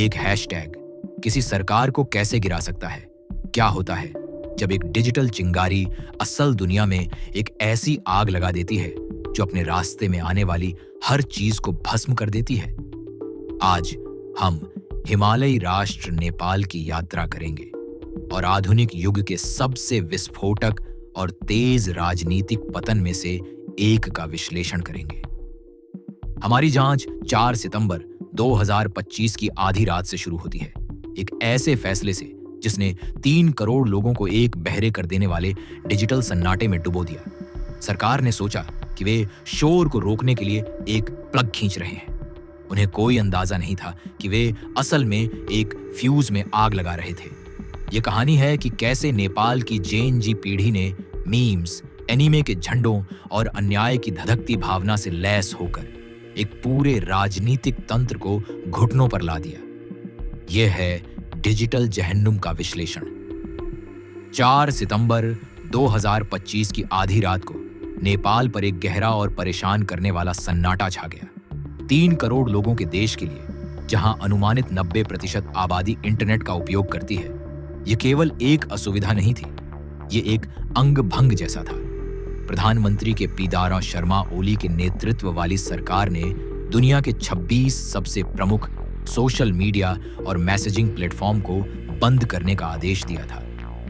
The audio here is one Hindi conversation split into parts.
एक हैशटैग किसी सरकार को कैसे गिरा सकता है? क्या होता है जब एक डिजिटल चिंगारी असल दुनिया में एक ऐसी आग लगा देती है जो अपने रास्ते में आने वाली हर चीज को भस्म कर देती है? आज हम हिमालयी राष्ट्र नेपाल की यात्रा करेंगे और आधुनिक युग के सबसे विस्फोटक और तेज राजनीतिक पतन में से एक का विश्लेषण करेंगे। हमारी जांच 4 सितंबर 2025 की आधी रात से शुरू होती है, एक ऐसे फैसले से जिसने 3 करोड़ लोगों को एक बहरे कर देने वाले डिजिटल सन्नाटे में डुबो दिया। सरकार ने सोचा कि वे शोर को रोकने के लिए एक प्लग खींच रहे हैं। उन्हें कोई अंदाजा नहीं था कि वे असल में एक फ्यूज में आग लगा रहे थे। ये कहानी है कि कैसे नेपाल की जेन जी पीढ़ी ने मीम्स, एनीमे के झंडों और अन्याय की धधकती भावना से लैस होकर एक पूरे राजनीतिक तंत्र को घुटनों पर ला दिया। यह है डिजिटल जहन्नुम का विश्लेषण। 4 सितंबर 2025 की आधी रात को नेपाल पर एक गहरा और परेशान करने वाला सन्नाटा छा गया। 3 करोड़ लोगों के देश के लिए, जहां अनुमानित 90% आबादी इंटरनेट का उपयोग करती है, यह केवल एक असुविधा नहीं थी, ये एक अंग भंग जैसा था। प्रधानमंत्री के पीदारा शर्मा ओली के नेतृत्व वाली सरकार ने दुनिया के 26 सबसे प्रमुख सोशल मीडिया और मैसेजिंग प्लेटफॉर्म को बंद करने का आदेश दिया था।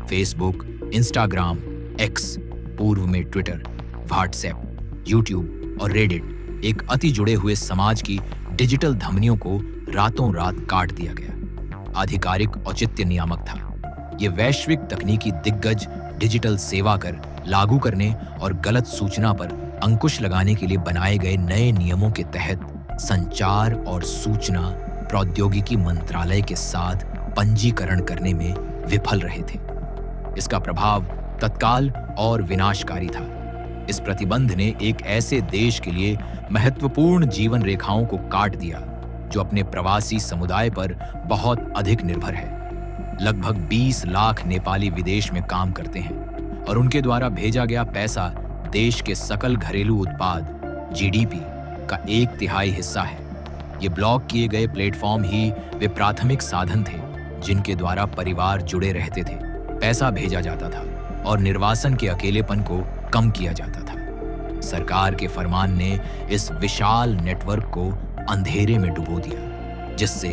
फेसबुक, इंस्टाग्राम, एक्स, पूर्व में ट्विटर, व्हाट्सएप, यूट्यूब और रेडिट एक अति जुड़े हुए समाज की डिजिटल धमनियों को रातों रात काट दिया गया। आधिकारिक औचित्य नियामक था। ये वैश्विक तकनीकी दिग्गज डिजिटल सेवा कर लागू करने और गलत सूचना पर अंकुश लगाने के लिए बनाए गए नए नियमों के तहत संचार और सूचना प्रौद्योगिकी मंत्रालय के साथ पंजीकरण करने में विफल रहे थे। इसका प्रभाव तत्काल और विनाशकारी था। इस प्रतिबंध ने एक ऐसे देश के लिए महत्वपूर्ण जीवन रेखाओं को काट दिया जो अपने प्रवासी समुदाय पर बहुत अधिक निर्भर है। लगभग 20 लाख नेपाली विदेश में काम करते हैं और उनके द्वारा भेजा गया पैसा देश के सकल घरेलू उत्पाद जीडीपी का 1/3 हिस्सा है। ये ब्लॉक किए गए प्लेटफॉर्म ही वे प्राथमिक साधन थे जिनके द्वारा परिवार जुड़े रहते थे, पैसा भेजा जाता था और निर्वासन के अकेलेपन को कम किया जाता था। सरकार के फरमान ने इस विशाल नेटवर्क को अंधेरे में डुबो दिया, जिससे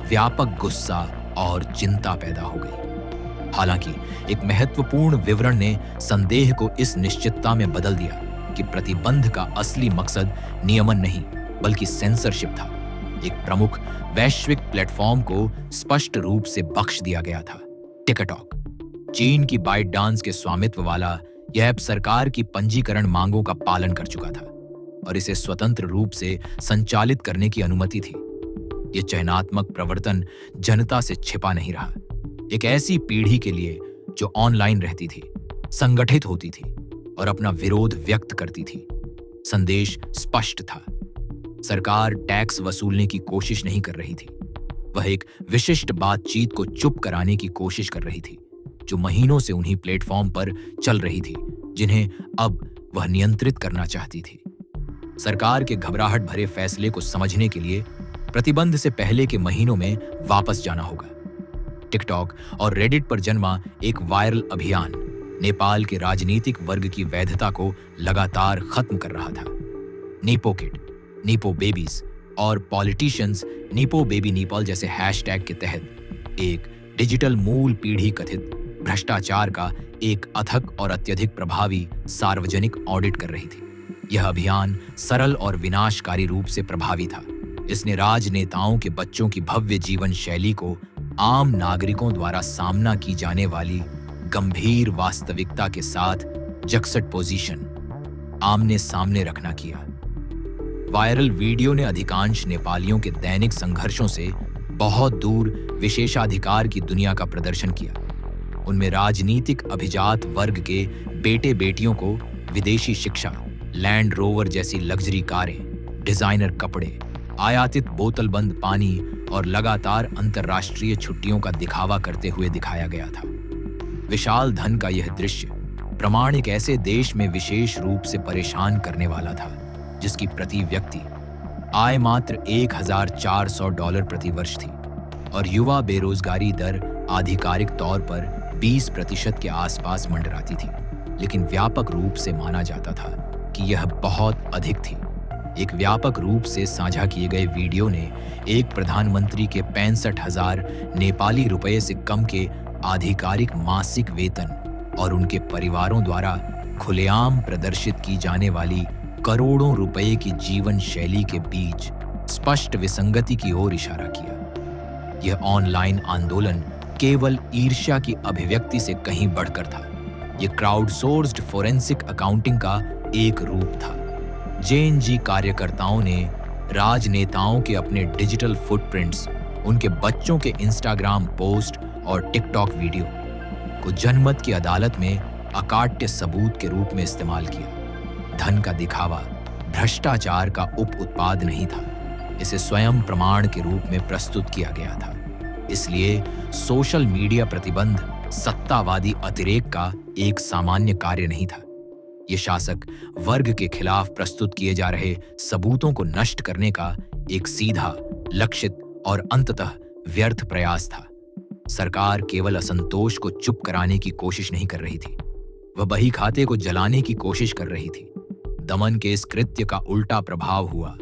व्यापक गुस्सा और चिंता पैदा हो गई। हालांकि एक महत्वपूर्ण विवरण ने संदेह को इस निश्चितता में बदल दिया कि प्रतिबंध का असली मकसद नियमन नहीं बल्कि सेंसरशिप था। एक प्रमुख वैश्विक प्लेटफॉर्म को स्पष्ट रूप से बख्श दिया गया था, टिकटॉक। चीन की बाइट डांस के स्वामित्व वाला यह ऐप सरकार की पंजीकरण मांगों का पालन कर चुका था और इसे स्वतंत्र रूप से संचालित करने की अनुमति थी। यह चयनात्मक प्रवर्तन जनता से छिपा नहीं रहा। एक ऐसी पीढ़ी के लिए जो ऑनलाइन रहती थी, संगठित होती थी और अपना विरोध व्यक्त करती थी। संदेश स्पष्ट था। सरकार टैक्स वसूलने की कोशिश नहीं कर रही थी। वह एक विशिष्ट बातचीत को चुप कराने की कोशिश कर रही थी जो महीनों से उन्हीं प्लेटफॉर्म पर चल रही थी, जिन्हें अब वह नियंत्रित करना चाहती थी। सरकार के घबराहट भरे फैसले को समझने के लिए प्रतिबंध से पहले के महीनों में वापस जाना होगा। टिकटॉक और रेडिट पर जन्मा एक वायरल अभियान नेपाल के राजनीतिक वर्ग की वैधता को लगातार खत्म कर रहा था। नीपो किड, नीपो बेबीज और पॉलिटिशियंस नीपो बेबी नेपाल जैसे हैशटैग के तहत एक डिजिटल मूल पीढ़ी कथित भ्रष्टाचार का एक अथक और अत्यधिक प्रभावी सार्वजनिक ऑडिट कर रही थी। यह अभियान सरल और विनाशकारी रूप से प्रभावी था। इसने राजनेताओं के बच्चों की भव्य जीवन शैली को आम नागरिकों द्वारा सामना की जाने वाली गंभीर वास्तविकता के साथ जक्सटपोजिशन, आमने सामने रखना किया। वायरल वीडियो ने अधिकांश नेपालियों के दैनिक संघर्षों से बहुत दूर विशेषाधिकार की दुनिया का प्रदर्शन किया। उनमें राजनीतिक अभिजात वर्ग के बेटे बेटियों को विदेशी शिक्षा, लैंड रोवर जैसी लग्जरी कारें, डिजाइनर कपड़े, आयातित बोतलबंद पानी और लगातार अंतर्राष्ट्रीय छुट्टियों का दिखावा करते हुए दिखाया गया था। विशाल धन का यह दृश्य प्रमाण एक ऐसे देश में विशेष रूप से परेशान करने वाला था जिसकी प्रति व्यक्ति आय मात्र $1,400 प्रति वर्ष थी और युवा बेरोजगारी दर आधिकारिक तौर पर 20% के आसपास मंडराती थी, लेकिन व्यापक रूप से माना जाता था कि यह बहुत अधिक थी। एक व्यापक रूप से साझा किए गए वीडियो ने एक प्रधानमंत्री के 65,000 नेपाली रुपए से कम के आधिकारिक मासिक वेतन और उनके परिवारों द्वारा खुलेआम प्रदर्शित की जाने वाली करोड़ों रुपए की जीवन शैली के बीच स्पष्ट विसंगति की ओर इशारा किया। यह ऑनलाइन आंदोलन केवल ईर्ष्या की अभिव्यक्ति से कहीं बढ़कर था। यह क्राउडसोर्स्ड फोरेंसिक अकाउंटिंग का एक रूप था। जेएनजी कार्यकर्ताओं ने राजनेताओं के अपने डिजिटल फुटप्रिंट्स, उनके बच्चों के इंस्टाग्राम पोस्ट और टिकटॉक वीडियो को जनमत की अदालत में अकाट्य सबूत के रूप में इस्तेमाल किया। धन का दिखावा भ्रष्टाचार का उप उत्पाद नहीं था, इसे स्वयं प्रमाण के रूप में प्रस्तुत किया गया था। इसलिए सोशल मीडिया प्रतिबंध सत्तावादी अतिरेक का एक सामान्य कार्य नहीं था। यह शासक वर्ग के खिलाफ प्रस्तुत किए जा रहे सबूतों को नष्ट करने का एक सीधा, लक्षित और अंततः व्यर्थ प्रयास था। सरकार केवल असंतोष को चुप कराने की कोशिश नहीं कर रही थी, वह बही खाते को जलाने की कोशिश कर रही थी। दमन के इस कृत्य का उल्टा प्रभाव हुआ,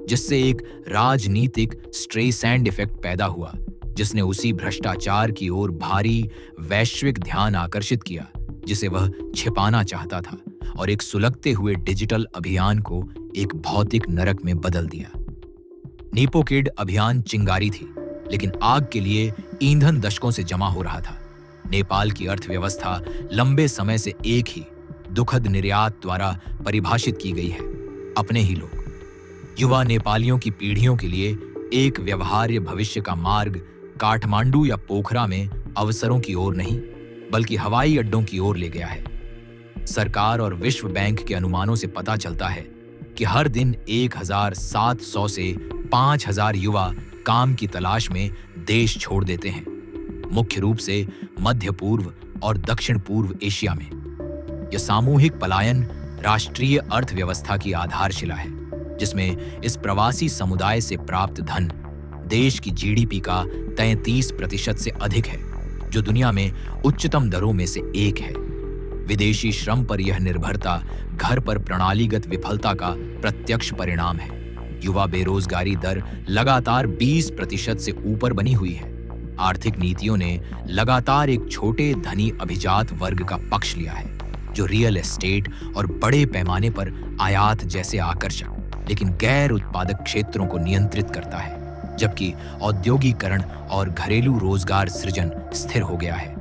जिससे एक राजनीतिक स्ट्रेसैंड इफेक्ट पैदा हुआ, जिसने उसी भ्रष्टाचार की ओर भारी वैश्विक ध्यान आकर्षित किया जिसे वह छिपाना चाहता था, और एक सुलगते हुए डिजिटल अभियान को एक भौतिक नरक में बदल दिया। नीपोकिड अभियान चिंगारी थी, लेकिन आग के लिए ईंधन दशकों से जमा हो रहा था। नेपाल की अर्थव्यवस्था लंबे समय से एक ही दुखद निर्यात द्वारा परिभाषित की गई है, अपने ही लोग। युवा नेपालियों की पीढ़ियों के लिए एक व्यवहार्य भविष्य का मार्ग काठमांडू या पोखरा में अवसरों की ओर नहीं, बल्कि हवाई अड्डों की ओर ले गया है। सरकार और विश्व बैंक के अनुमानों से पता चलता है कि हर दिन 1,700 से 5,000 युवा काम की तलाश में देश छोड़ देते हैं, मुख्य रूप से मध्य पूर्व और दक्षिण पूर्व एशिया में। यह सामूहिक पलायन राष्ट्रीय अर्थव्यवस्था की आधारशिला है, जिसमें इस प्रवासी समुदाय से प्राप्त धन देश की जीडीपी का 33% से अधिक है, जो दुनिया में उच्चतम दरों में से एक है। विदेशी श्रम पर यह निर्भरता घर पर प्रणालीगत विफलता का प्रत्यक्ष परिणाम है। युवा बेरोजगारी दर लगातार 20% से ऊपर बनी हुई है। आर्थिक नीतियों ने लगातार एक छोटे धनी अभिजात वर्ग का पक्ष लिया है, जो रियल एस्टेट और बड़े पैमाने पर आयात जैसे आकर्षक लेकिन गैर उत्पादक क्षेत्रों को नियंत्रित करता है, जबकि औद्योगिकरण और घरेलू रोजगार सृजन स्थिर हो गया है।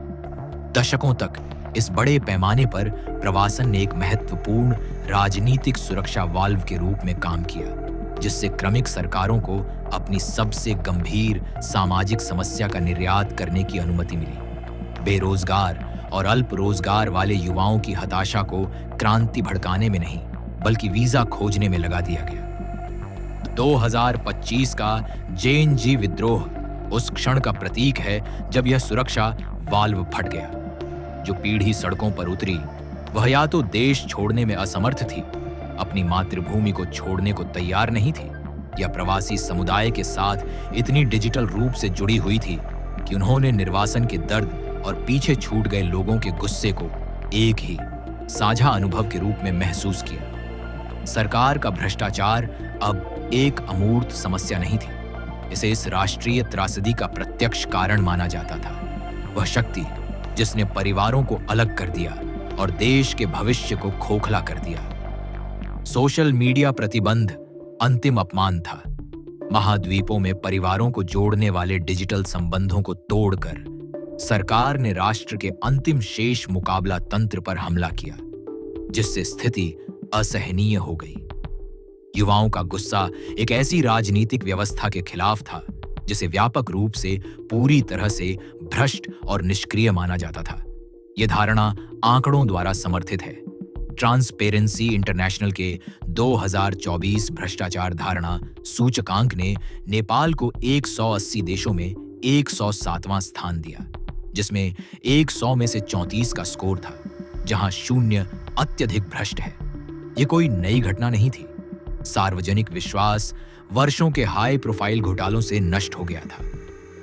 दशकों तक इस बड़े पैमाने पर प्रवासन ने एक महत्वपूर्ण राजनीतिक सुरक्षा वाल्व के रूप में काम किया, जिससे क्रमिक सरकारों को अपनी सबसे गंभीर सामाजिक समस्या का निर्यात करने की अनुमति मिली। बेरोजगार और अल्प रोजगार वाले युवाओं की हताशा को क्रांति भड़काने में नहीं, बल्कि वीजा खोजने में लगा दिया गया। 2025 का जेएनजी विद्रोह उस क्षण का प्रतीक है जब यह सुरक्षा वाल्व फट गया। जो पीढ़ी सड़कों पर उतरी, वह या तो देश छोड़ने में असमर्थ थी, अपनी मातृभूमि को छोड़ने को तैयार नहीं थी, या प्रवासी समुदाय के साथ इतनी डिजिटल रूप से जुड़ी हुई थी कि उन्होंने निर्वासन के दर्द और पीछे छूट गए लोगों के गुस्से को एक ही साझा अनुभव के रूप में महसूस किया। सरकार का भ्रष्टाचार अब एक अमूर्त समस्या नहीं थी, इसे इस राष्ट्रीय त्रासदी का प्रत्यक्ष कारण माना जाता था। वह शक्ति जिसने परिवारों को अलग कर दिया और देश के भविष्य को खोखला कर दिया। सोशल मीडिया प्रतिबंध अंतिम अपमान था। महाद्वीपों में परिवारों को जोड़ने वाले डिजिटल संबंधों को तोड़कर सरकार ने राष्ट्र के अंतिम शेष मुकाबला तंत्र पर हमला किया, जिससे स्थिति असहनीय हो गई। युवाओं का गुस्सा एक ऐसी राजनीतिक व्यवस्था के खिलाफ था जिसे व्यापक रूप से पूरी तरह से भ्रष्ट और निष्क्रिय माना जाता था। यह धारणा आंकड़ों द्वारा समर्थित है। ट्रांसपेरेंसी इंटरनेशनल के 2024 भ्रष्टाचार धारणा सूचकांक ने नेपाल को 180 देशों में 107वां स्थान दिया, जिसमें 100 में से 34 का स्कोर था, जहां 0 अत्यधिक भ्रष्ट है। यह कोई नई घटना नहीं थी। सार्वजनिक विश्वास वर्षों के हाई प्रोफाइल घोटालों से नष्ट हो गया था,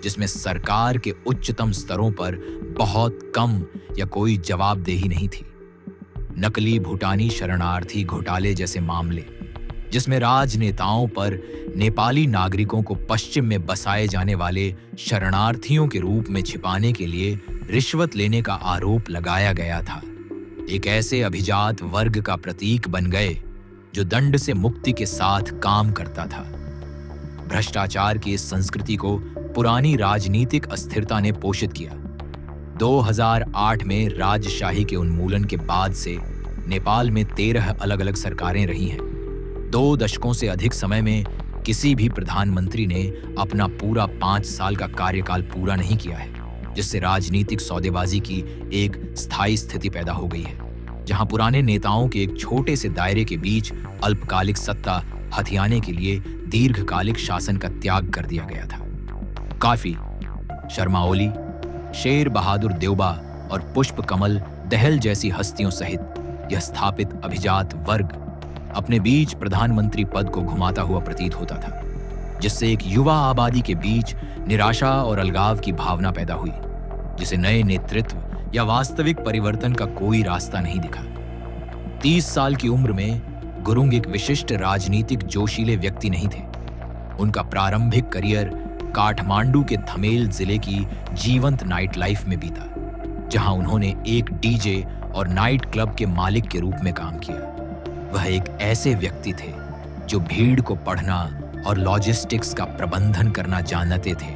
जिसमें सरकार के उच्चतम स्तरों पर बहुत कम या कोई जवाबदेही नहीं थी। नकली भूटानी शरणार्थी घोटाले जैसे मामले, जिसमें राजनेताओं पर नेपाली नागरिकों को पश्चिम में बसाए जाने वाले शरणार्थियों के रूप में छिपाने के लिए रिश्वत लेने का आरोप लगाया गया था, एक ऐसे अभिजात वर्ग का प्रतीक बन गए जो दंड से मुक्ति के साथ काम करता था। भ्रष्टाचार की इस संस्कृति को पुरानी राजनीतिक अस्थिरता ने पोषित किया। 2008 में राजशाही के उन्मूलन के बाद से नेपाल में 13 अलग-अलग सरकारें रही हैं। 2 दशकों से अधिक समय में किसी भी प्रधानमंत्री ने अपना पूरा 5 साल का कार्यकाल पूरा नहीं किया है, जिससे राजनीतिक सौदेबाजी की एक स्थायी स्थिति पैदा हो गई है, जहां पुराने नेताओं के एक छोटे से दायरे के बीच अल्पकालिक सत्ता हथियाने के लिए दीर्घकालिक शासन का त्याग कर दिया गया था। काफी, शर्मा ओली, शेर बहादुर देउबा और पुष्प कमल दहल जैसी हस्तियों सहित यह स्थापित अभिजात वर्ग अपने बीच प्रधानमंत्री पद को घुमाता हुआ प्रतीत होता था, जिससे एक युवा आबादी के बीच निराशा और अलगाव की भावना पैदा हुई, जिसे नए नेतृत्व या वास्तविक परिवर्तन का कोई रास्ता नहीं दिखा। 30 साल की उम्र में गुरुंग एक विशिष्ट राजनीतिक जोशीले व्यक्ति नहीं थे। उनका प्रारंभिक करियर काठमांडू के धमेल जिले की जीवंत नाइट लाइफ में बीता, जहां उन्होंने एक डीजे और नाइट क्लब के मालिक के रूप में काम किया। वह एक ऐसे व्यक्ति थे जो भीड़ को पढ़ना और लॉजिस्टिक्स का प्रबंधन करना जानते थे।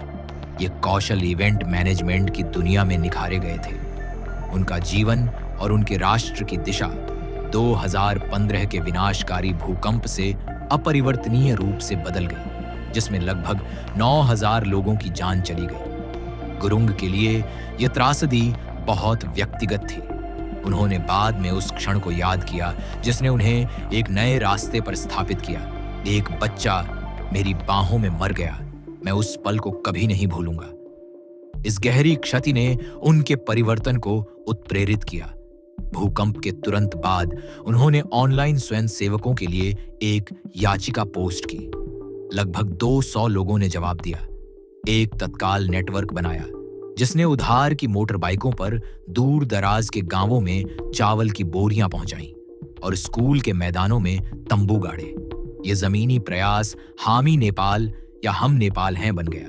ये कौशल इवेंट मैनेजमेंट की दुनिया में निखारे गए थे। उनका जीवन और उनके राष्ट्र की दिशा 2015 के विनाशकारी भूकंप से अपरिवर्तनीय रूप से बदल गई, जिसमें लगभग 9000 लोगों की जान चली गई। गुरुंग के लिए यह त्रासदी बहुत व्यक्तिगत थी। उन्होंने बाद में उस क्षण को याद किया जिसने उन्हें एक नए रास्ते पर स्थापित किया। एक बच्चा मेरी बाहों में मर गया, मैं उस पल को कभी नहीं भूलूंगा। इस गहरी क्षति ने उनके परिवर्तन को उत्प्रेरित किया। भूकंप के तुरंत बाद उन्होंने ऑनलाइन स्वयंसेवकों के लिए एक याचिका पोस्ट की। लगभग 200 लोगों ने जवाब दिया। एक तत्काल नेटवर्क बनाया जिसने उधार की मोटर बाइकों पर दूर दराज के गांवों में चावल की बोरियां पहुंचाई और स्कूल के मैदानों में तंबू गाड़े। ये जमीनी प्रयास हामी नेपाल या हम नेपाल हैं बन गया।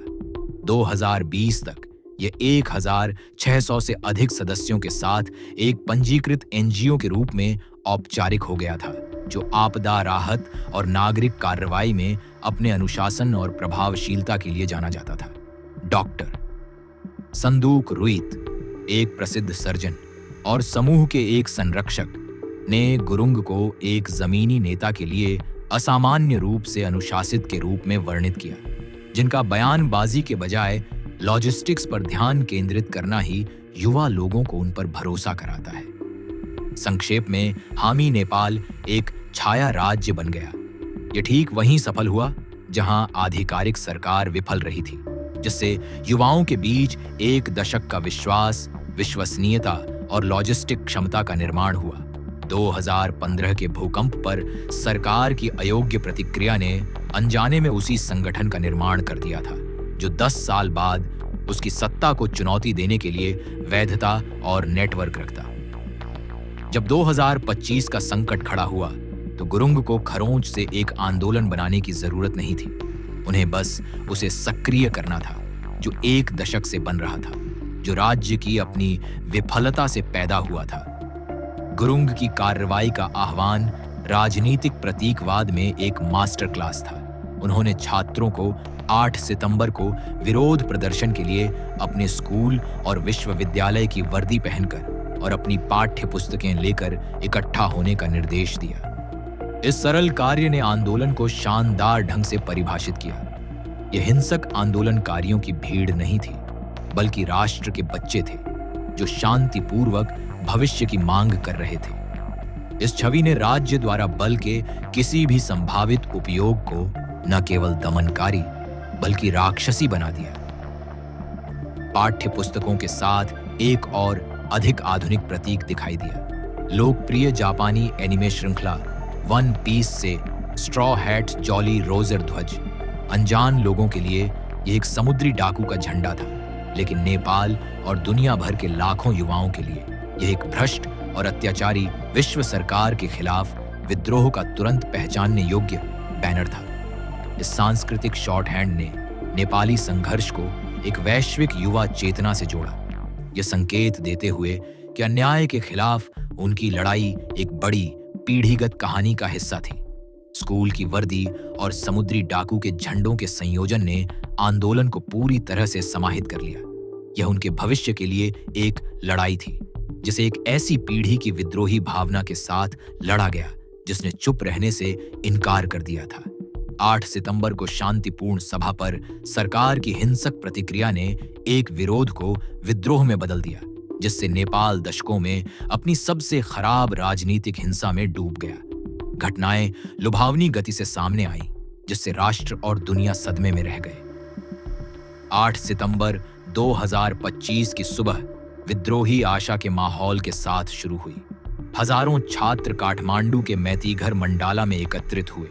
2020 तक ये 1600 से अधिक सदस्यों के साथ एक पंजीकृत एनजीओ के रूप में औपचारिक हो गया था, जो आपदा राहत और नागरिक कार्रवाई में अपने अनुशासन और प्रभावशीलता के लिए जाना जाता था। डॉक्टर संदूक रुइत, एक प्रसिद्ध सर्जन और समूह के एक संरक्षक, ने गुरुंग को एक जमीनी नेता के लिए असामान्य रूप से अनुशासित के रूप में वर्णित किया, जिनका बयानबाजी के बजाय लॉजिस्टिक्स पर ध्यान केंद्रित करना ही युवा लोगों को उन पर भरोसा कराता है। संक्षेप में, हामी नेपाल एक छाया राज्य बन गया। ये ठीक वहीं सफल हुआ जहां आधिकारिक सरकार विफल रही थी, जिससे युवाओं के बीच एक दशक का विश्वास, विश्वसनीयता और लॉजिस्टिक क्षमता का निर्माण हुआ। 2015 के भूकंप पर सरकार की अयोग्य प्रतिक्रिया ने अनजाने में उसी संगठन का निर्माण कर दिया था, जो 10 साल बाद उसकी सत्ता को चुनौती देने के लिए वैधता और नेटवर्क रखता। जब 2025 का संकट खड़ा हुआ तो गुरुंग को खरोंच से एक आंदोलन बनाने की जरूरत नहीं थी। उन्हें बस उसे सक्रिय करना था, जो एक दशक से बन रहा था, जो राज्य की अपनी विफलता से पैदा हुआ था। गुरुंग की कार्रवाई का आह्वान राजनीतिक प्रतीकवाद में एक मास्टर क्लास था। उन्होंने छात्रों को 8 सितंबर को विरोध प्रदर्शन के लिए अपने स्कूल और विश्वविद्यालय की वर्दी पहनकर और अपनी पाठ्य पुस्तकें लेकर इकट्ठा होने का निर्देश दिया। इस सरल कार्य ने आंदोलन को शानदार ढंग से परिभाषित किया। यह हिंसक आंदोलनकारियों की भीड़ नहीं थी, बल्कि राष्ट्र के बच्चे थे जो शांतिपूर्वक भविष्य की मांग कर रहे थे। इस छवि ने राज्य द्वारा बल के किसी भी संभावित उपयोग को न केवल दमनकारी बल्कि राक्षसी बना दिया। पाठ्य पुस्तकों के साथ एक और अधिक आधुनिक प्रतीक दिखाई दिया। लोकप्रिय जापानी एनिमे श्रृंखला वन पीस से स्ट्रॉ हैट्स जॉली रोजर ध्वज अनजान लोगों के लिए ये एक समुद्री डाकू का झंडा था, लेकिन नेपाल और दुनिया भर के लाखों युवाओं के लिए यह एक भ्रष्ट और अत्याचारी विश्व सरकार के खिलाफ विद्रोह का तुरंत पहचानने योग्य बैनर था। इस सांस्कृतिक शॉर्टहैंड ने नेपाली संघर्ष को एक वैश्विक युवा चेतना से जोड़ा, यह संकेत देते हुए कि अन्याय के खिलाफ उनकी लड़ाई एक बड़ी पीढ़ीगत कहानी का हिस्सा थी। स्कूल की वर्दी और समुद्री डाकू के झंडों के संयोजन ने आंदोलन को पूरी तरह से समाहित कर लिया। यह उनके भविष्य के लिए एक लड़ाई थी, जिसे एक ऐसी पीढ़ी की विद्रोही भावना के साथ लड़ा गया जिसने चुप रहने से इनकार कर दिया था। 8 सितंबर को शांतिपूर्ण सभा पर सरकार की हिंसक प्रतिक्रिया ने एक विरोध को विद्रोह में बदल दिया, जिससे नेपाल दशकों में अपनी सबसे खराब राजनीतिक हिंसा में डूब गया। घटनाएं लुभावनी गति से सामने आईं, जिससे राष्ट्र और दुनिया सदमे में रह गए। 8 सितंबर 2025 की सुबह विद्रोही आशा के माहौल के साथ शुरू हुई। हजारों छात्र काठमांडू के मैतीघर मंडाला में एकत्रित हुए।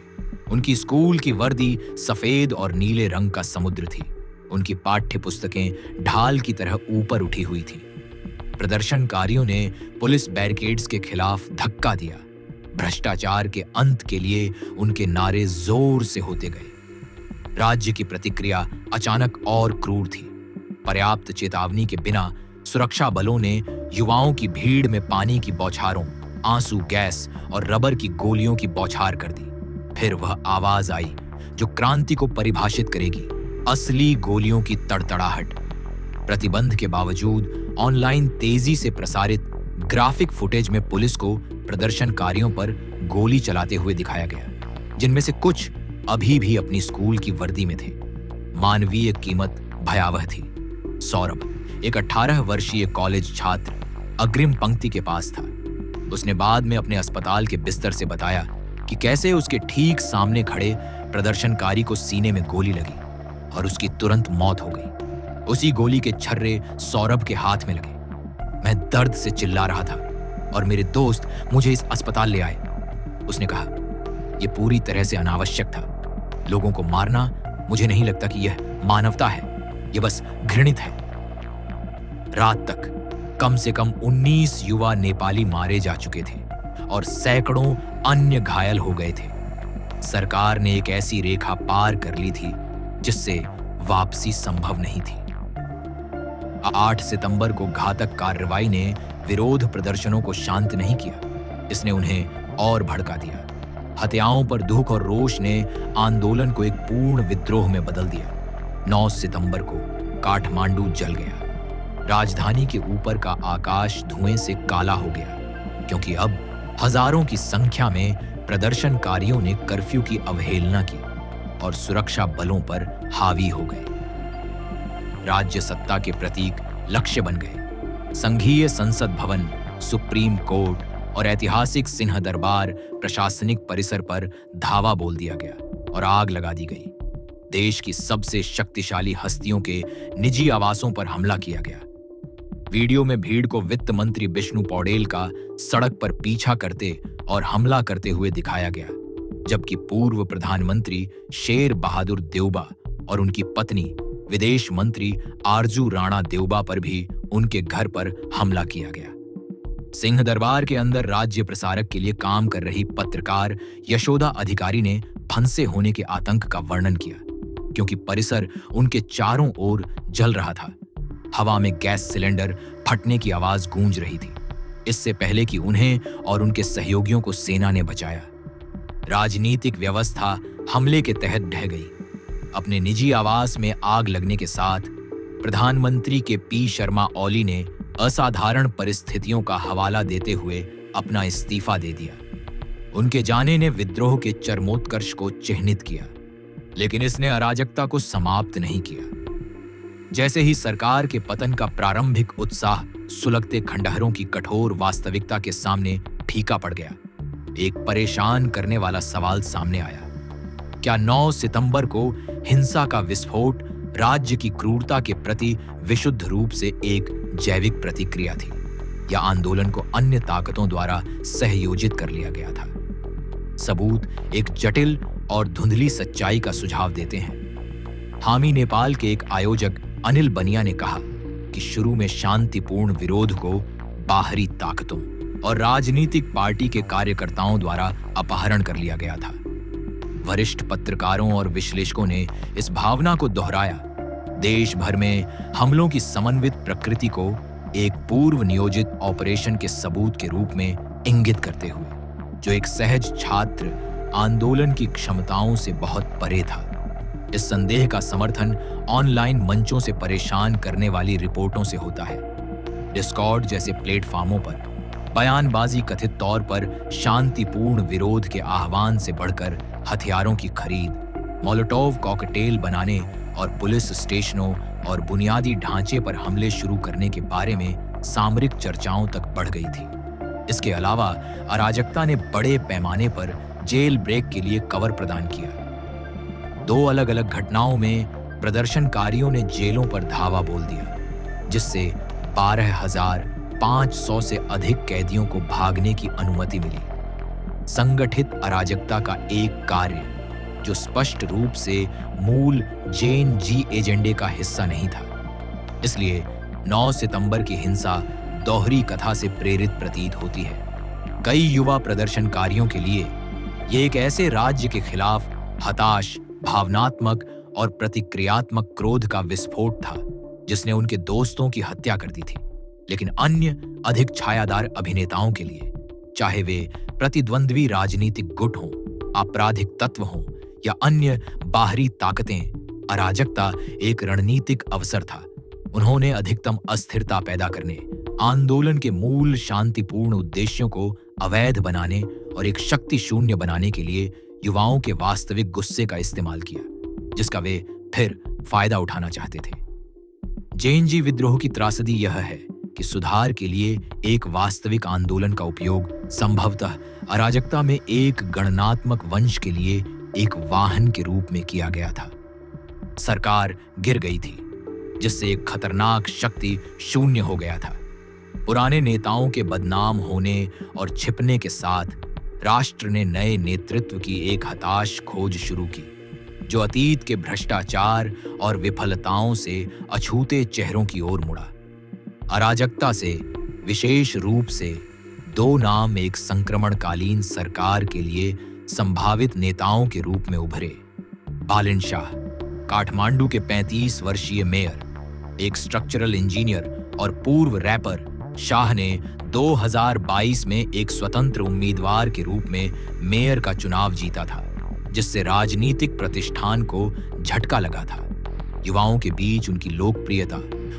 उनकी स्कूल की वर्दी सफेद और नीले रंग का समुद्र थी। उनकी पाठ्य पुस्तकें ढाल की तरह ऊपर उठी हुई थी। प्रदर्शनकारियों ने पुलिस बैरिकेड्स के खिलाफ धक्का दिया। भ्रष्टाचार के अंत के लिए उनके नारे जोर से होते गए। राज्य की प्रतिक्रिया अचानक और क्रूर थी। पर्याप्त चेतावनी के बिना सुरक्षा बलों ने युवाओं की भीड़ में पानी की बौछारों, आंसू गैस और रबर की गोलियों की बौछार कर दी। फिर वह आवाज आई जो क्रांति को परिभाषित करेगी, असली गोलियों की तड़तड़ाहट। प्रतिबंध के बावजूद ऑनलाइन तेजी से प्रसारित ग्राफिक फुटेज में पुलिस को प्रदर्शनकारियों पर गोली चलाते हुए दिखाया गया, जिनमें से कुछ अभी भी अपनी स्कूल की वर्दी में थे। मानवीय कीमत भयावह थी। सौरभ, एक 18 वर्षीय कॉलेज छात्र, अग्रिम पंक्ति के पास था। उसने बाद में अपने अस्पताल के बिस्तर से बताया कि कैसे उसके ठीक सामने खड़े प्रदर्शनकारी को सीने में गोली लगी और उसकी तुरंत मौत हो गई। उसी गोली के छर्रे सौरभ के हाथ में लगे। मैं दर्द से चिल्ला रहा था और मेरे दोस्त मुझे इस अस्पताल ले आए। उसने कहा, यह पूरी तरह से अनावश्यक था। लोगों को मारना, मुझे नहीं लगता कि यह मानवता है, यह बस घृणित है। रात तक कम से कम 19 युवा नेपाली मारे जा चुके थे और सैकड़ों अन्य घायल हो गए थे। सरकार ने एक ऐसी रेखा पार कर ली थी जिससे वापसी संभव नहीं थी। 8 सितंबर को घातक कार्रवाई ने विरोध प्रदर्शनों को शांत नहीं किया, इसने उन्हें और भड़का दिया। हत्याओं पर दुख और रोष ने आंदोलन को एक पूर्ण विद्रोह में बदल दिया। 9 सितंबर को काठमांडू जल गया। राजधानी के ऊपर का आकाश धुएं से काला हो गया, क्योंकि अब हजारों की संख्या में प्रदर्शनकारियों ने कर्फ्यू की अवहेलना की और सुरक्षा बलों पर हावी हो गए। राज्य सत्ता के प्रतीक लक्ष्य बन गए। संघीय संसद भवन, सुप्रीम कोर्ट और ऐतिहासिक सिंह दरबार प्रशासनिक परिसर पर धावा बोल दिया गया और आग लगा दी गई। देश की सबसे शक्तिशाली हस्तियों के निजी आवासों पर हमला किया गया। वीडियो में भीड़ को वित्त मंत्री विष्णु पौडेल का सड़क पर पीछा करते और हमला करते हुए दिखाया गया, जबकि पूर्व प्रधानमंत्री शेर बहादुर देउबा और उनकी पत्नी विदेश मंत्री आरजू राणा देउबा पर भी उनके घर पर हमला किया गया। सिंह दरबार के अंदर राज्य प्रसारक के लिए काम कर रही पत्रकार यशोदा अधिकारी ने फंसे होने के आतंक का वर्णन किया, क्योंकि परिसर उनके चारों ओर जल रहा था। हवा में गैस सिलेंडर फटने की आवाज गूंज रही थी, इससे पहले कि उन्हें और उनके सहयोगियों को सेना ने बचाया। राजनीतिक व्यवस्था हमले के तहत ढह गई। अपने निजी आवास में आग लगने के साथ प्रधानमंत्री के पी शर्मा ओली ने असाधारण परिस्थितियों का हवाला देते हुए अपना इस्तीफा दे दिया। उनके जाने ने विद्रोह के चरमोत्कर्ष को चिह्नित किया, लेकिन इसने अराजकता को समाप्त नहीं किया। जैसे ही सरकार के पतन का प्रारंभिक उत्साह सुलगते खंडहरों की कठोर वास्तविकता के सामने फीका पड़ गया, एक परेशान करने वाला सवाल सामने आया। क्या 9 सितंबर को हिंसा का विस्फोट राज्य की क्रूरता के प्रति विशुद्ध रूप से एक जैविक प्रतिक्रिया थी, या आंदोलन को अन्य ताकतों द्वारा सहयोजित कर लिया गया था? सबूत एक जटिल और धुंधली सच्चाई का सुझाव देते हैं। हामी नेपाल के एक आयोजक अनिल बनिया ने कहा कि शुरू में शांतिपूर्ण विरोध को बाहरी ताकतों और राजनीतिक पार्टी के कार्यकर्ताओं द्वारा अपहरण कर लिया गया था। वरिष्ठ पत्रकारों और विश्लेषकों ने इस भावना को दोहराया, देश भर में हमलों की समन्वित प्रकृति को एक पूर्व नियोजित ऑपरेशन के सबूत के रूप में इंगित करते हुए, जो एक सहज छात्र आंदोलन की क्षमताओं से बहुत परे था। इस संदेह का समर्थन ऑनलाइन मंचों से परेशान करने वाली रिपोर्टों से होता है। डिस्कॉर्ड जैसे प्लेटफॉर्मों पर बयानबाजी कथित तौर पर शांतिपूर्ण विरोध के आह्वान से बढ़कर हथियारों की खरीद, मोलोटोव कॉकटेल बनाने और पुलिस स्टेशनों और बुनियादी ढांचे पर हमले शुरू करने के बारे में सामरिक चर्चाओं तक बढ़ गई थी। इसके अलावा अराजकता ने बड़े पैमाने पर जेल ब्रेक के लिए कवर प्रदान किया। 2 अलग-अलग घटनाओं में प्रदर्शनकारियों ने जेलों पर धावा बोल दिया, जिससे 12,500 से अधिक कैदियों को भागने की अनुमति मिली। संगठित अराजकता का एक कार्य जो स्पष्ट रूप से मूल जेएनजी एजेंडे का हिस्सा नहीं था। इसलिए 9 सितंबर की हिंसा दोहरी कथा से प्रेरित प्रतीत होती है। कई युवा प्रदर्शनकारियों के लिए ये एक ऐसे राज्य के खिलाफ हताश, भावनात्मक और प्रतिक्रियात्मक क्रोध का विस्फोट था जिसने उनके दोस्तों की हत्या कर दी थी। लेकिन अन्य अधिक छायादार अभिनेताओं के लिए, चाहे वे प्रतिद्वंद्वी राजनीतिक गुट हों, आपराधिक तत्व हों या अन्य बाहरी ताकतें, अराजकता एक रणनीतिक अवसर था। उन्होंने अधिकतम अस्थिरता पैदा करने, आंदोलन के मूल शांतिपूर्ण उद्देश्यों को अवैध बनाने और एक शक्ति शून्य बनाने के लिए युवाओं के वास्तविक गुस्से का इस्तेमाल किया, जिसका वे फिर फायदा उठाना चाहते थे। जेएनजी विद्रोह की त्रासदी यह है कि सुधार के लिए एक वास्तविक आंदोलन का उपयोग संभवतः अराजकता में एक गणनात्मक वंश के लिए एक वाहन के रूप में किया गया था। सरकार गिर गई थी, जिससे एक खतरनाक शक्ति शून्य हो गया था। पुराने नेताओं के बदनाम होने और छिपने के साथ राष्ट्र ने नए नेतृत्व की एक हताश खोज शुरू की, जो अतीत के भ्रष्टाचार और विफलताओं से अछूते चेहरों की ओर मुड़ा। अराजकता से विशेष रूप से 2 नाम एक संक्रमणकालीन सरकार के लिए संभावित नेताओं के रूप में उभरे। बालिन शाह, काठमांडू के 35 वर्षीय मेयर, एक स्ट्रक्चरल इंजीनियर और पूर्व रैपर, शाह ने 2022 में एक स्वतंत्र उम्मीदवार के रूप में मेयर का चुनाव जीता था, जिससे राजनीतिक प्रतिष्ठान को झटका लगा था। युवाओं के बीच उनकी लोकप्रियता,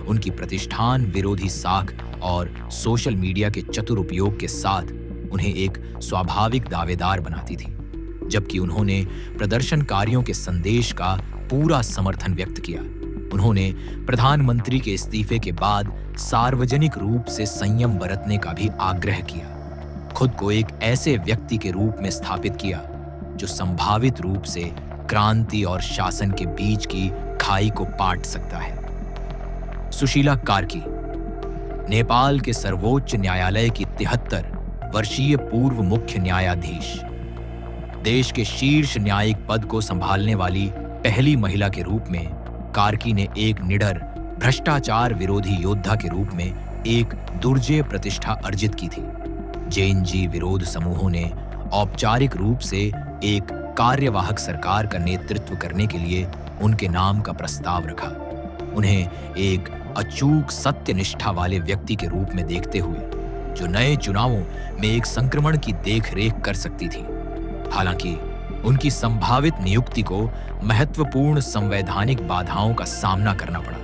उनकी प्रतिष्ठान विरोधी साख और सोशल मीडिया के चतुर उपयोग के साथ उन्हें एक स्वाभाविक दावेदार बनाती थी, जबकि उन्होंने प्रदर्शनकारियों के संदेश का पूरा समर्थन व्यक्त किया। उन्होंने प्रधानमंत्री के इस्तीफे के बाद सार्वजनिक रूप से संयम बरतने का भी आग्रह किया, खुद को एक ऐसे व्यक्ति के रूप में स्थापित किया जो संभावित रूप से क्रांति और शासन के बीच की खाई को पाट सकता है। सुशीला कार्की, नेपाल के सर्वोच्च न्यायालय की 73 वर्षीय पूर्व मुख्य न्यायाधीश, देश के शीर्ष न्यायिक पद को संभालने वाली पहली महिला के रूप में कार्की ने एक निडर भ्रष्टाचार विरोधी योद्धा के रूप में एक दुर्जेय प्रतिष्ठा अर्जित की थी। जेएनजी विरोध समूहों ने औपचारिक रूप से एक कार्यवाहक सरकार का नेतृत्व करने के लिए उनके नाम का प्रस्ताव रखा, उन्हें एक अचूक सत्यनिष्ठा वाले व्यक्ति के रूप में देखते हुए, जो नए चुनावों में एक संक्रमण की देखरेख कर सकती थी। हालांकि उनकी संभावित नियुक्ति को महत्वपूर्ण संवैधानिक बाधाओं का सामना करना पड़ा,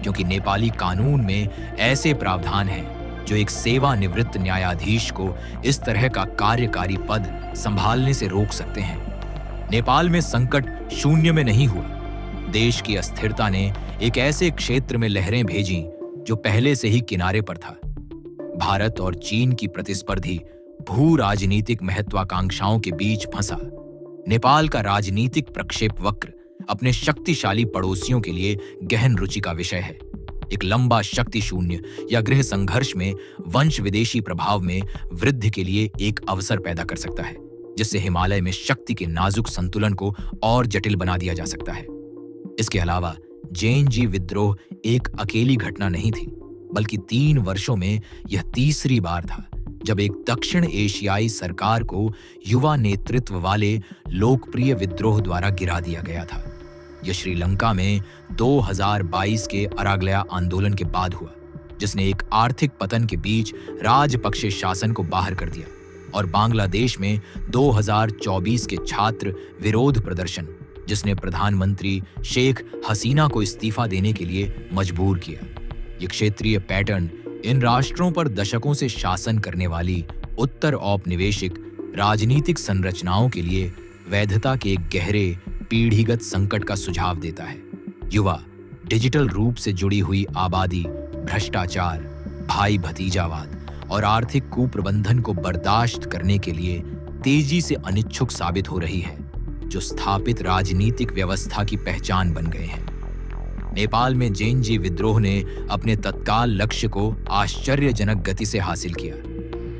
क्योंकि नेपाली कानून में ऐसे प्रावधान हैं जो एक सेवानिवृत्त न्यायाधीश को इस तरह का कार्यकारी पद संभालने से रोक सकते हैं। नेपाल में संकट शून्य में नहीं हुआ। देश की अस्थिरता ने एक ऐसे क्षेत्र में लहरें भेजी जो पहले से ही किनारे पर था। भारत और चीन की प्रतिस्पर्धी भू राजनीतिक महत्वाकांक्षाओं के बीच फंसा नेपाल का राजनीतिक प्रक्षेप वक्र अपने शक्तिशाली पड़ोसियों के लिए गहन रुचि का विषय है। एक लंबा शक्ति शून्य या गृह संघर्ष में वंश विदेशी प्रभाव में वृद्धि के लिए एक अवसर पैदा कर सकता है, जिससे हिमालय में शक्ति के नाजुक संतुलन को और जटिल बना दिया जा सकता है। इसके अलावा जेएनजी विद्रोह एक अकेली घटना नहीं थी, बल्कि 3 वर्षों में यह तीसरी बार था जब एक दक्षिण एशियाई सरकार को युवा नेतृत्व वाले लोकप्रिय विद्रोह द्वारा गिरा दिया गया था। यह श्रीलंका में 2022 के अरागलया आंदोलन के बाद हुआ, जिसने एक आर्थिक पतन के बीच राजपक्षे शासन को बाहर कर दिया, और बांग्लादेश में 2024 के छात्र विरोध प्रदर्शन, जिसने प्रधानमंत्री शेख हसीना को इस्तीफा देने के लिए मजबूर किया। ये क्षेत्रीय पैटर्न इन राष्ट्रों पर दशकों से शासन करने वाली उत्तर औपनिवेशिक राजनीतिक संरचनाओं के लिए वैधता के एक गहरे पीढ़ीगत संकट का सुझाव देता है। युवा डिजिटल रूप से जुड़ी हुई आबादी भ्रष्टाचार, भाई भतीजावाद और आर्थिक कुप्रबंधन को बर्दाश्त करने के लिए तेजी से अनिच्छुक साबित हो रही है, जो स्थापित राजनीतिक व्यवस्था की पहचान बन गए हैं। नेपाल में जेएनजी विद्रोह ने अपने तत्काल लक्ष्य को आश्चर्यजनक गति से हासिल किया।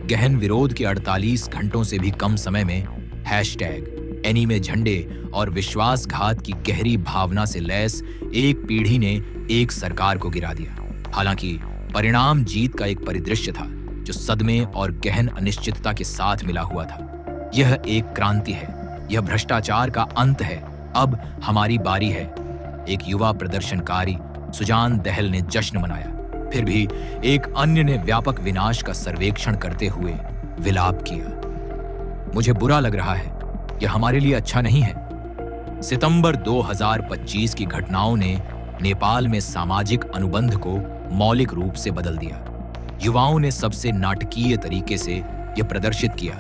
गहन विरोध के 48 घंटों से भी कम समय में हैशटैग, एनीमे झंडे और विश्वासघात की गहरी भावना से लैस एक पीढ़ी ने एक सरकार को गिरा दिया। हालांकि परिणाम जीत का एक परिदृश्य था जो सदमे और गहन अनिश्चितता के साथ मिला हुआ था। यह एक क्रांति है, यह भ्रष्टाचार का अंत है, अब हमारी बारी है। एक युवा प्रदर्शनकारी सुजान दहल ने जश्न मनाया। फिर भी एक अन्य ने व्यापक विनाश का सर्वेक्षण करते हुए विलाप किया। मुझे बुरा लग रहा है, यह हमारे लिए अच्छा नहीं है। सितंबर 2025 की घटनाओं ने नेपाल में सामाजिक अनुबंध को मौलिक रूप से बदल दिया। युवाओं ने सबसे नाटकीय तरीके से यह प्रदर्शित किया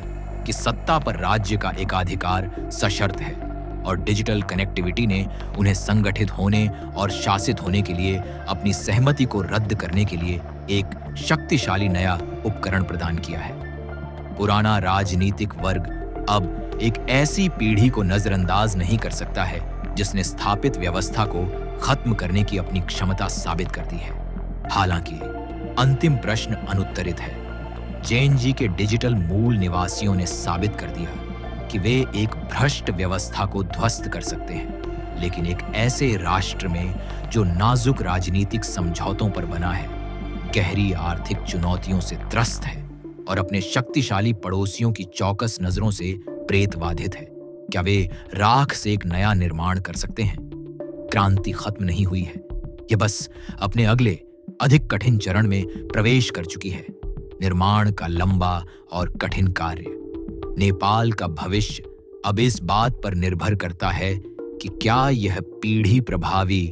कि सत्ता पर राज्य का एकाधिकार सशर्त है, और डिजिटल कनेक्टिविटी ने उन्हें संगठित होने और शासित होने के लिए अपनी सहमति को रद्द करने के लिए एक शक्तिशाली नया उपकरण प्रदान किया है। पुराना राजनीतिक वर्ग अब एक ऐसी पीढ़ी को नजरअंदाज नहीं कर सकता है जिसने स्थापित व्यवस्था को खत्म करने की अपनी क्षमता साबित कर दी है। हालांकि अंतिम प्रश्न अनुत्तरित है। जेएनजी के डिजिटल मूल निवासियों ने साबित कर दिया कि वे एक भ्रष्ट व्यवस्था को ध्वस्त कर सकते हैं, लेकिन एक ऐसे राष्ट्र में जो नाजुक राजनीतिक समझौतों पर बना है, गहरी आर्थिक चुनौतियों से त्रस्त है और अपने शक्तिशाली पड़ोसियों की चौकस नजरों से प्रेतवाधित है, क्या वे राख से एक नया निर्माण कर सकते हैं? क्रांति खत्म नहीं हुई है, यह बस अपने अगले अधिक कठिन चरण में प्रवेश कर चुकी है। निर्माण का लंबा और कठिन कार्य। नेपाल का भविष्य अब इस बात पर निर्भर करता है कि क्या यह पीढ़ी प्रभावी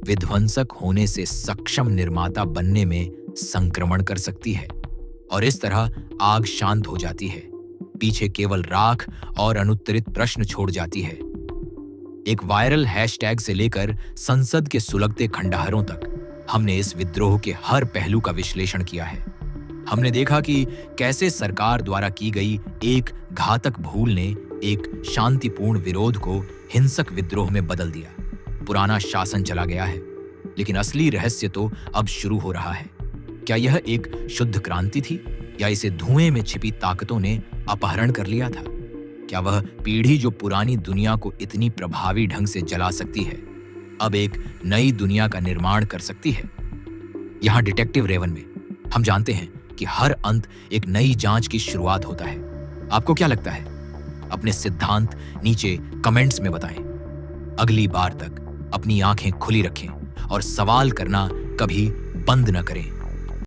विध्वंसक होने से सक्षम निर्माता बनने में संक्रमण कर सकती है, और इस तरह आग शांत हो जाती है, पीछे केवल राख और अनुत्तरित प्रश्न छोड़ जाती है। एक वायरल हैशटैग से लेकर संसद के सुलगते खंडहरों तक हमने इस विद्रोह के हर पहलू का विश्लेषण किया है। हमने देखा कि कैसे सरकार द्वारा की गई एक घातक भूल ने एक शांतिपूर्ण विरोध को हिंसक विद्रोह में बदल दिया। पुराना शासन चला गया है, लेकिन असली रहस्य तो अब शुरू हो रहा है। क्या यह एक शुद्ध क्रांति थी, या इसे धुएं में छिपी ताकतों ने अपहरण कर लिया था? क्या वह पीढ़ी जो पुरानी दुनिया को इतनी प्रभावी ढंग से जला सकती है, अब एक नई दुनिया का निर्माण कर सकती है? यहां डिटेक्टिव रेवन में हम जानते हैं कि हर अंत एक नई जांच की शुरुआत होता है। आपको क्या लगता है? अपने सिद्धांत नीचे कमेंट्स में बताएं। अगली बार तक अपनी आंखें खुली रखें और सवाल करना कभी बंद न करें।